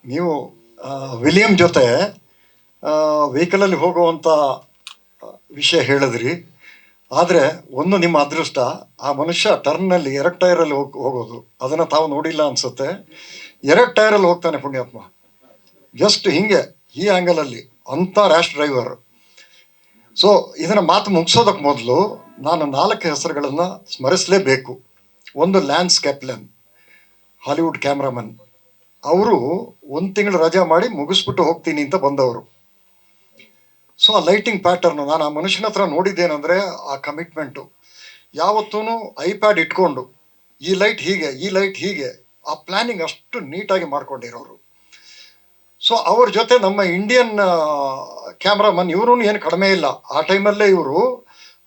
ನೀವು ವಿಲಿಯಂ ಜೊತೆ ವೆಹಿಕಲಲ್ಲಿ ಹೋಗುವಂಥ ವಿಷಯ ಹೇಳಿದ್ರಿ. ಆದರೆ ಒಂದು ನಿಮ್ಮ ಅದೃಷ್ಟ, ಆ ಮನುಷ್ಯ ಟರ್ನಲ್ಲಿ 2 ಟೈರಲ್ಲಿ ಹೋಗೋದು ಅದನ್ನು ತಾವು ನೋಡಿಲ್ಲ ಅನಿಸುತ್ತೆ. 2 ಟೈರಲ್ಲಿ ಹೋಗ್ತಾನೆ ಪುಣ್ಯಾತ್ಮ, ಜಸ್ಟ್ ಹಿಂಗೆ ಈ ಆ್ಯಂಗಲಲ್ಲಿ, ಅಂಥ ರ್ಯಾಶ್ ಡ್ರೈವರ್. ಸೊ ಇದನ್ನು ಮಾತು ಮುಗಿಸೋದಕ್ಕೆ ಮೊದಲು ನಾನು 4 ಹೆಸರುಗಳನ್ನು ಸ್ಮರಿಸಲೇಬೇಕು. ಒಂದು ಲ್ಯಾನ್ಸ್ ಕ್ಯಾಪ್ಲನ್, ಹಾಲಿವುಡ್ ಕ್ಯಾಮ್ರಾಮನ್. ಅವರು 1 ತಿಂಗಳು ರಜಾ ಮಾಡಿ ಮುಗಿಸ್ಬಿಟ್ಟು ಹೋಗ್ತೀನಿ ಅಂತ ಬಂದವರು. ಸೊ ಆ ಲೈಟಿಂಗ್ ಪ್ಯಾಟರ್ನು ನಾನು ಆ ಮನುಷ್ಯನ ಹತ್ರ ನೋಡಿದ್ದೇನೆಂದರೆ ಆ ಕಮಿಟ್ಮೆಂಟು. ಯಾವತ್ತೂ ಐಪ್ಯಾಡ್ ಇಟ್ಕೊಂಡು ಈ ಲೈಟ್ ಹೀಗೆ, ಈ ಲೈಟ್ ಹೀಗೆ, ಆ ಪ್ಲ್ಯಾನಿಂಗ್ ಅಷ್ಟು ನೀಟಾಗಿ ಮಾಡ್ಕೊಂಡಿರೋರು. ಸೊ ಅವ್ರ ಜೊತೆ ನಮ್ಮ ಇಂಡಿಯನ್ ಕ್ಯಾಮ್ರಾಮನ್ ಇವರು ಏನು ಕಡಿಮೆ ಇಲ್ಲ. ಆ ಟೈಮಲ್ಲೇ ಇವರು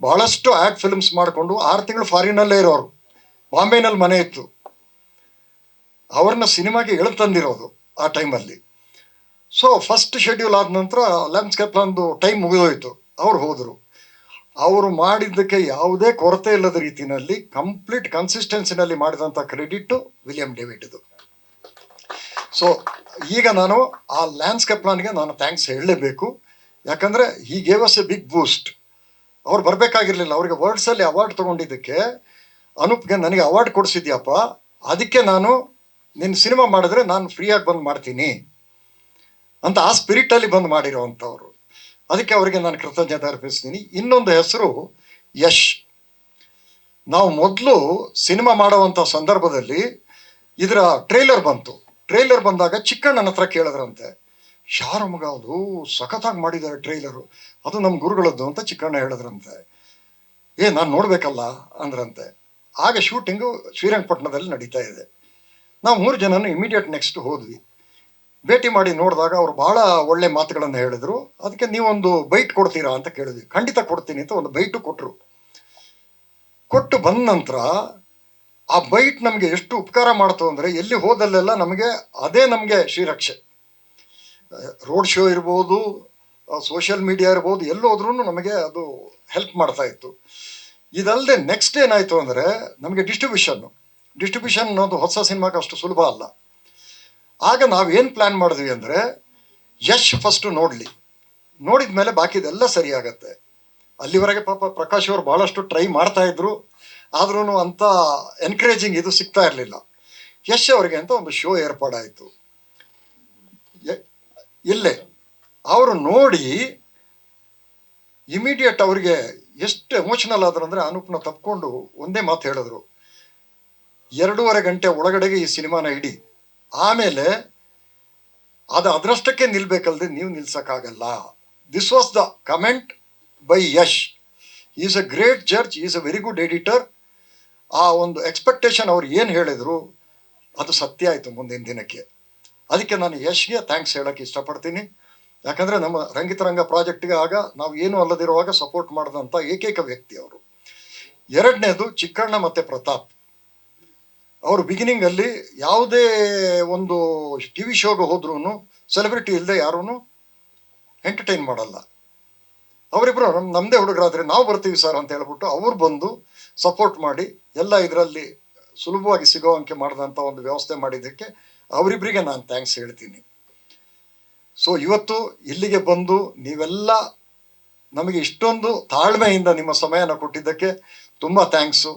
ಬಹಳಷ್ಟು ಆ್ಯಡ್ ಫಿಲ್ಮ್ಸ್ ಮಾಡಿಕೊಂಡು 6 ತಿಂಗಳು ಫಾರಿನಲ್ಲೇ ಇರೋರು. ಬಾಂಬೆನಲ್ಲಿ ಮನೆ ಇತ್ತು, ಅವ್ರನ್ನ ಸಿನಿಮಾಗೆ ಎಳ್ತಂದಿರೋದು ಆ ಟೈಮಲ್ಲಿ. ಸೊ ಫಸ್ಟ್ ಶೆಡ್ಯೂಲ್ ಆದ ನಂತರ ಲ್ಯಾನ್ಸ್ಕೇಪ್ಲಂದು ಟೈಮ್ ಮುಗಿದೋಯ್ತು, ಅವ್ರು ಹೋದರು. ಅವರು ಮಾಡಿದ್ದಕ್ಕೆ ಯಾವುದೇ ಕೊರತೆ ಇಲ್ಲದ ರೀತಿಯಲ್ಲಿ ಕಂಪ್ಲೀಟ್ ಕನ್ಸಿಸ್ಟೆನ್ಸಿನಲ್ಲಿ ಮಾಡಿದಂಥ ಕ್ರೆಡಿಟ್ಟು ವಿಲಿಯಂ ಡೇವಿಡ್ದು. ಸೊ ಈಗ ನಾನು ಆ ಲ್ಯಾನ್ಸ್ಕೇಪ್ಲನ್ಗೆ ನಾನು ಥ್ಯಾಂಕ್ಸ್ ಹೇಳಲೇಬೇಕು. ಯಾಕಂದರೆ he gave us a big boost. ಅವ್ರು ಬರಬೇಕಾಗಿರಲಿಲ್ಲ, ಅವ್ರಿಗೆ ವರ್ಡ್ಸಲ್ಲಿ ಅವಾರ್ಡ್ ತೊಗೊಂಡಿದ್ದಕ್ಕೆ ಅನೂಪ್ಗೆ ನನಗೆ ಅವಾರ್ಡ್ ಕೊಡಿಸಿದ್ಯಪ್ಪ, ಅದಕ್ಕೆ ನಾನು ನಿನ್ನ ಸಿನಿಮಾ ಮಾಡಿದ್ರೆ ನಾನು ಫ್ರೀಯಾಗಿ ಬಂದು ಮಾಡ್ತೀನಿ ಅಂತ ಆ ಸ್ಪಿರಿಟಲ್ಲಿ ಬಂದು ಮಾಡಿರೋವಂಥವ್ರು. ಅದಕ್ಕೆ ಅವರಿಗೆ ನಾನು ಕೃತಜ್ಞತೆ ಅರ್ಪಿಸ್ತೀನಿ. ಇನ್ನೊಂದು ಹೆಸರು ಯಶ್. ನಾವು ಮೊದಲು ಸಿನಿಮಾ ಮಾಡುವಂಥ ಸಂದರ್ಭದಲ್ಲಿ ಇದರ ಟ್ರೈಲರ್ ಬಂತು. ಟ್ರೈಲರ್ ಬಂದಾಗ ಚಿಕ್ಕಣ್ಣನ ಹತ್ರ ಕೇಳಿದ್ರಂತೆ, ಯಾರ ಮಗ ಅದು ಸಖತ್ತಾಗಿ ಮಾಡಿದ್ದಾರೆ ಟ್ರೈಲರು, ಅದು ನಮ್ಮ ಗುರುಗಳದ್ದು ಅಂತ ಚಿಕ್ಕಣ್ಣ ಹೇಳಿದ್ರಂತೆ. ನಾನು ನೋಡಬೇಕಲ್ಲ ಅಂದ್ರಂತೆ. ಆಗ ಶೂಟಿಂಗು ಶ್ರೀರಂಗಪಟ್ಟಣದಲ್ಲಿ ನಡೀತಾ ಇದೆ. ನಾವು 3 ಜನನು ಇಮಿಡಿಯೇಟ್ ನೆಕ್ಸ್ಟ್ ಹೋದ್ವಿ. ಭೇಟಿ ಮಾಡಿ ನೋಡಿದಾಗ ಅವರು ಭಾಳ ಒಳ್ಳೆ ಮಾತುಗಳನ್ನು ಹೇಳಿದರು. ಅದಕ್ಕೆ ನೀವೊಂದು ಬೈಟ್ ಕೊಡ್ತೀರಾ ಅಂತ ಕೇಳಿದ್ವಿ. ಖಂಡಿತ ಕೊಡ್ತೀನಿ ಅಂತ ಒಂದು ಬೈಟು ಕೊಟ್ಟರು. ಕೊಟ್ಟು ಬಂದ ನಂತರ ಆ ಬೈಟ್ ನಮಗೆ ಎಷ್ಟು ಉಪಕಾರ ಮಾಡ್ತು ಅಂದರೆ, ಎಲ್ಲಿ ಹೋದಲ್ಲೆಲ್ಲ ನಮಗೆ ಅದೇ ನಮಗೆ ಶ್ರೀರಕ್ಷೆ. ರೋಡ್ ಶೋ ಇರ್ಬೋದು, ಸೋಷಿಯಲ್ ಮೀಡಿಯಾ ಇರ್ಬೋದು, ಎಲ್ಲೋದ್ರೂ ನಮಗೆ ಅದು ಹೆಲ್ಪ್ ಮಾಡ್ತಾ ಇತ್ತು. ಇದಲ್ಲದೆ ನೆಕ್ಸ್ಟ್ ಏನಾಯಿತು ಅಂದರೆ, ನಮಗೆ ಡಿಸ್ಟ್ರಿಬ್ಯೂಷನ್ ಅನ್ನೋದು ಹೊಸ ಸಿನಿಮಾಗೆ ಅಷ್ಟು ಸುಲಭ ಅಲ್ಲ. ಆಗ ನಾವೇನು ಪ್ಲ್ಯಾನ್ ಮಾಡಿದ್ವಿ ಅಂದರೆ, ಯಶ್ ಫಸ್ಟು ನೋಡಿದ ಮೇಲೆ ಬಾಕಿದೆಲ್ಲ ಸರಿಯಾಗತ್ತೆ. ಅಲ್ಲಿವರೆಗೆ ಪಾಪ ಪ್ರಕಾಶ್ ಅವರು ಭಾಳಷ್ಟು ಟ್ರೈ ಮಾಡ್ತಾಯಿದ್ರು, ಆದ್ರೂ ಅಂಥ ಎನ್ಕರೇಜಿಂಗ್ ಇದು ಸಿಗ್ತಾ ಇರಲಿಲ್ಲ. ಯಶ್ ಅವರಿಗೆ ಅಂತ ಒಂದು ಶೋ ಏರ್ಪಾಡಾಯಿತು ಇಲ್ಲೇ. ಅವರು ನೋಡಿ ಇಮಿಡಿಯೇಟ್ ಅವರಿಗೆ ಎಷ್ಟು ಎಮೋಷನಲ್ ಆದ್ರು ಅಂದರೆ, ಅನೂಪ್ನ ತಪ್ಕೊಂಡು ಒಂದೇ ಮಾತು ಹೇಳಿದ್ರು, 2.5 ಗಂಟೆ ಒಳಗಡೆಗೆ ಈ ಸಿನಿಮಾನ ಇಡಿ, ಆಮೇಲೆ ಅದು ಅದರಷ್ಟಕ್ಕೆ ನಿಲ್ಬೇಕಲ್ದೆ ನೀವು ನಿಲ್ಸೋಕ್ಕಾಗಲ್ಲ. This was the comment by Yash. Is a great judge, is a very good editor. ಆ ಒಂದು ಎಕ್ಸ್ಪೆಕ್ಟೇಷನ್ ಅವ್ರು ಏನು ಹೇಳಿದರು ಅದು ಸತ್ಯ ಆಯಿತು ಮುಂದಿನ ದಿನಕ್ಕೆ. ಅದಕ್ಕೆ ನಾನು ಯಶ್ಗೆ ಥ್ಯಾಂಕ್ಸ್ ಹೇಳೋಕ್ಕೆ ಇಷ್ಟಪಡ್ತೀನಿ. ಯಾಕಂದರೆ ನಮ್ಮ ರಂಗಿತರಂಗ ಪ್ರಾಜೆಕ್ಟ್ಗೆ ಆಗ ನಾವು ಏನೂ ಅಲ್ಲದಿರುವಾಗ ಸಪೋರ್ಟ್ ಮಾಡಿದಂಥ ಏಕೈಕ ವ್ಯಕ್ತಿ ಅವರು. 2ನೇದು ಚಿಕ್ಕಣ್ಣ ಮತ್ತು ಪ್ರತಾಪ್. ಅವರು ಬಿಗಿನಿಂಗಲ್ಲಿ ಯಾವುದೇ ಒಂದು TV ಶೋಗೆ ಹೋದ್ರೂ ಸೆಲೆಬ್ರಿಟಿ ಇಲ್ಲದೆ ಯಾರೂ ಎಂಟರ್ಟೈನ್ ಮಾಡಲ್ಲ. ಅವರಿಬ್ಬರು ನಮ್ಮದೇ ಹುಡುಗರಾದರೆ ನಾವು ಬರ್ತೀವಿ ಸರ್ ಅಂತ ಹೇಳ್ಬಿಟ್ಟು ಅವ್ರು ಬಂದು ಸಪೋರ್ಟ್ ಮಾಡಿ ಎಲ್ಲ ಇದರಲ್ಲಿ ಸುಲಭವಾಗಿ ಸಿಗೋವಂಗೆ ಮಾಡಿದಂಥ ಒಂದು ವ್ಯವಸ್ಥೆ ಮಾಡಿದ್ದಕ್ಕೆ ಅವರಿಬ್ಬರಿಗೆ ನಾನು ಥ್ಯಾಂಕ್ಸ್ ಹೇಳ್ತೀನಿ. ಸೊ ಇವತ್ತು ಇಲ್ಲಿಗೆ ಬಂದು ನೀವೆಲ್ಲ ನಮಗೆ ಇಷ್ಟೊಂದು ತಾಳ್ಮೆಯಿಂದ ನಿಮ್ಮ ಸಮಯನ ಕೊಟ್ಟಿದ್ದಕ್ಕೆ ತುಂಬ ಥ್ಯಾಂಕ್ಸು.